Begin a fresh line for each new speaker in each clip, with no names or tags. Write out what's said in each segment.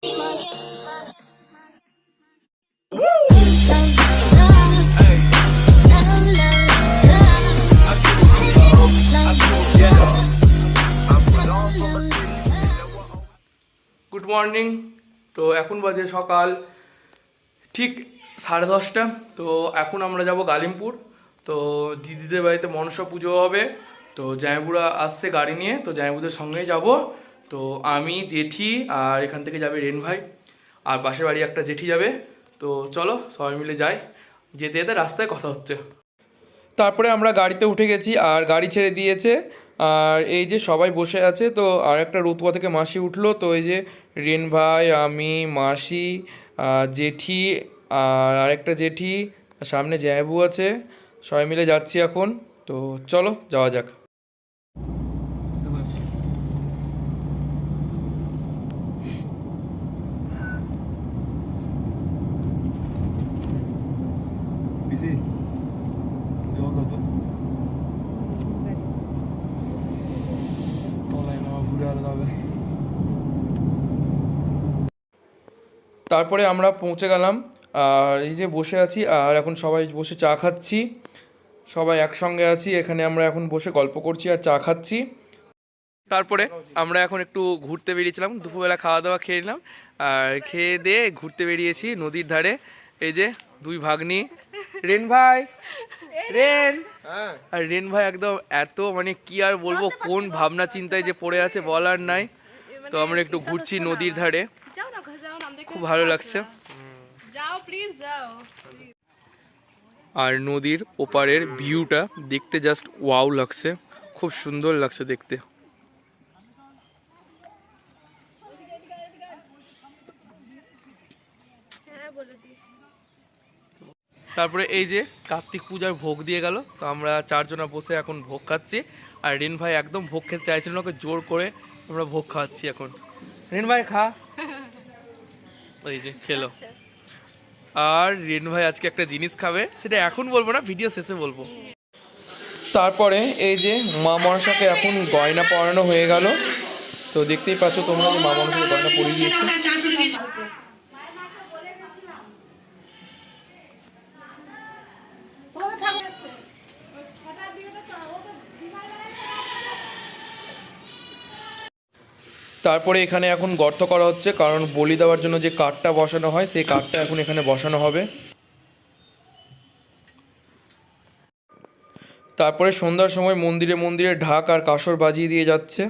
Good morning. তো এখন বাজে সকাল ঠিক 10:30। তো এখন আমরা যাব গালিমপুর। তো দিদিদের বাড়িতে মনসা পুজো হবে। তো জামাইবুড়া আসছে গাড়ি নিয়ে, তো জামাইবুদের সঙ্গেই যাব। তো আমি, জেঠি আর এখান থেকে যাবে রেন ভাই, আর পাশের বাড়ি একটা জেঠি যাবে। তো চলো সবাই মিলে যাই, যেতে যেতে রাস্তায় কথা হচ্ছে। তারপরে আমরা গাড়িতে উঠে গেছি আর গাড়ি ছেড়ে দিয়েছে। আর এই যে সবাই বসে আছে। তো আর একটা রতুয়া থেকে মাসি উঠলো। তো এই যে রেন ভাই, আমি, মাসি, জেঠি আর আরেকটা জেঠি, সামনে জায়াবু আছে, সবাই মিলে যাচ্ছি এখন। তো চলো যাওয়া যাক। তারপরে আমরা পৌঁছে গেলাম আর এই যে বসে আছি আর এখন সবাই বসে চা খাচ্ছি। সবাই একসঙ্গে আছি এখানে, আমরা এখন বসে গল্প করছি আর চা খাচ্ছি। তারপরে আমরা এখন একটু ঘুরতে বেরিয়েছিলাম, দুপুরবেলা খাওয়া দাওয়া খেয়ে নিলাম আর খেয়ে দিয়ে ঘুরতে বেরিয়েছি নদীর ধারে। এই যে দুই ভাগ্নি, রেন ভাই, রেন আর রেন ভাই একদম এত মানে কি আর বলবো, কোন ভাবনা চিন্তায় যে পড়ে আছে বলার নাই। তো আমরা একটু ঘুরছি নদীর ধারে, খুব ভালো লাগছে। আর নদীর ওপারের ভিউটা দেখতে জাস্ট ওয়াও লাগছে, খুব সুন্দর লাগছে দেখতে। তারপরে এই যে কার্তিক পূজার ভোগ দিয়ে গেল। তো আমরা চারজনা বসে এখন ভোগ খাচ্ছি আর রেন ভাই একদম ভোগ খেতে চাইছিল না, ওকে জোর করে আমরা ভোগ খাওয়াচ্ছি এখন। রেন ভাই খা। ওই যে খেলো। আর রেন ভাই আজকে একটা জিনিস খাবে, সেটা এখন বলবো না, ভিডিও শেষে বলবো। তারপরে এই যে মা মনসাকে এখন গয়না পরানো হয়ে গেল। তো দেখতেই পাচ্ছ তোমরা যে মা মনসাকে গয়না পরিয়ে দিয়েছে। তারপরে এখানে এখন গর্ত করা হচ্ছে, কারণ বলি দেওয়ার জন্য যে কাঠটা বসানো হয় সেই কাঠটা এখন এখানে বসানো হবে। তারপরে সন্ধ্যার সময় মন্দিরে মন্দিরে ঢাক আর কাসর বাজিয়ে দিয়ে যাচ্ছে।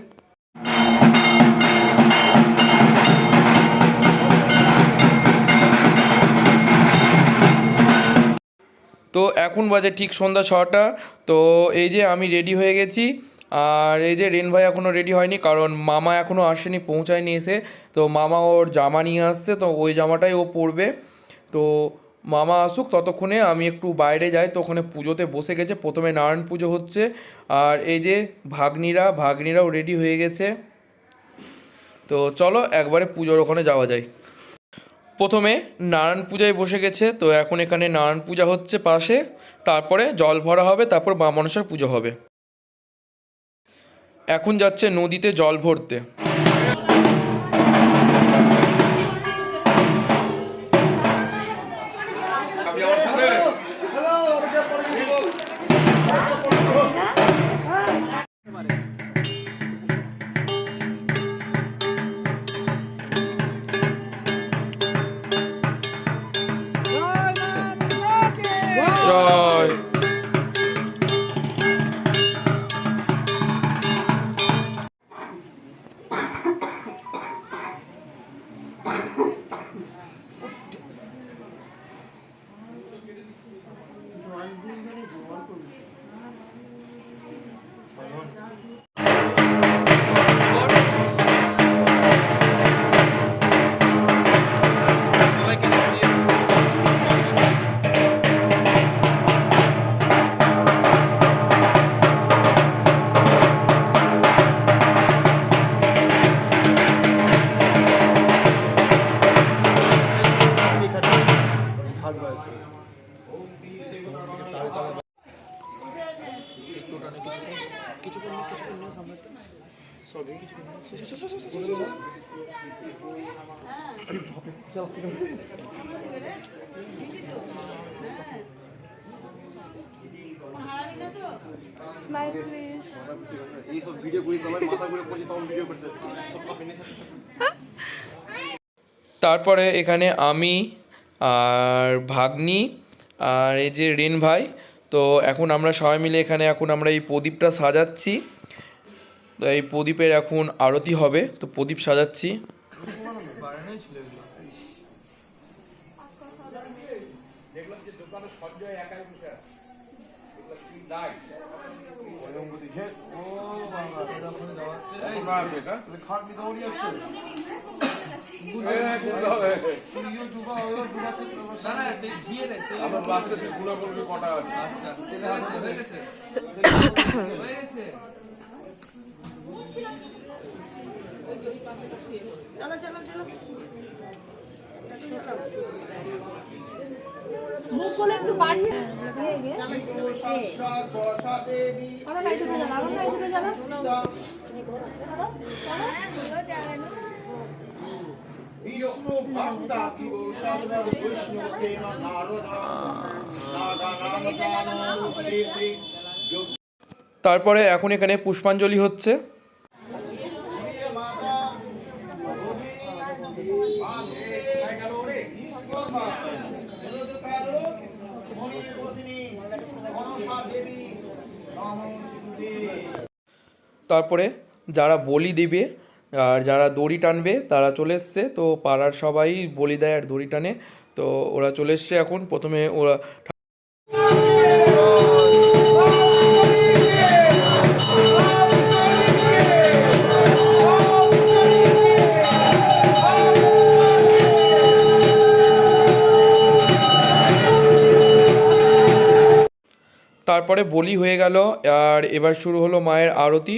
তো এখন বাজে ঠিক সন্ধ্যা 6টা। তো এই যে আমি রেডি হয়ে গেছি আর এই যে রেন ভাই এখনও রেডি হয়নি, কারণ মামা এখনও আসেনি, পৌঁছায়নি এসে। তো মামা ওর জামা নিয়ে আসছে, তো ওই জামাটাই ও পরবে। তো মামা আসুক ততক্ষণে আমি একটু বাইরে যাই। তো ওখানে পুজোতে বসে গেছে, প্রথমে নারায়ণ পুজো হচ্ছে আর এই যে ভাগ্নিরাও রেডি হয়ে গেছে। তো চলো একবারে পুজোর ওখানে যাওয়া যায়। প্রথমে নারায়ণ পূজায় বসে গেছে, তো এখন এখানে নারায়ণ পূজা হচ্ছে পাশে। তারপরে জল ভরা হবে, তারপর মা মনসার পুজো হবে। এখন যাচ্ছে নদীতে জল ভরতে।
Smile please.
তারপরে এখানে আমি আর ভাগ্নি আর এই যে রিন ভাই, তো এখন আমরা সবাই মিলে এখানে এখন আমরা এই প্রদীপটা সাজাচ্ছি। তো এই প্রদীপের এখন আরতি হবে, তো প্রদীপ সাজাচ্ছি।
মুখ বলে একটু বাড়িয়ে আরো লাইট উঠে যাবে, আরো লাইট উঠে যাবে।
বিষ্ণু ভক্তা কি সর্বদ বিষ্ণু কেন নারদা নাদা নাম প্রাণ যোগ।
তারপরে এখন এখানে পুষ্পাঞ্জলি হচ্ছে। তারপরে যারা বলি দেবে আর যারা দড়ি টানবে তারা চলে এসছে, তো পাড়ার সবাই বলি দেয় আর দড়ি টানে, তো ওরা চলে এসছে। এখন প্রথমে ওরা তারপরে বলি হয়ে গেল আর এবার শুরু হলো মায়ের আরতি।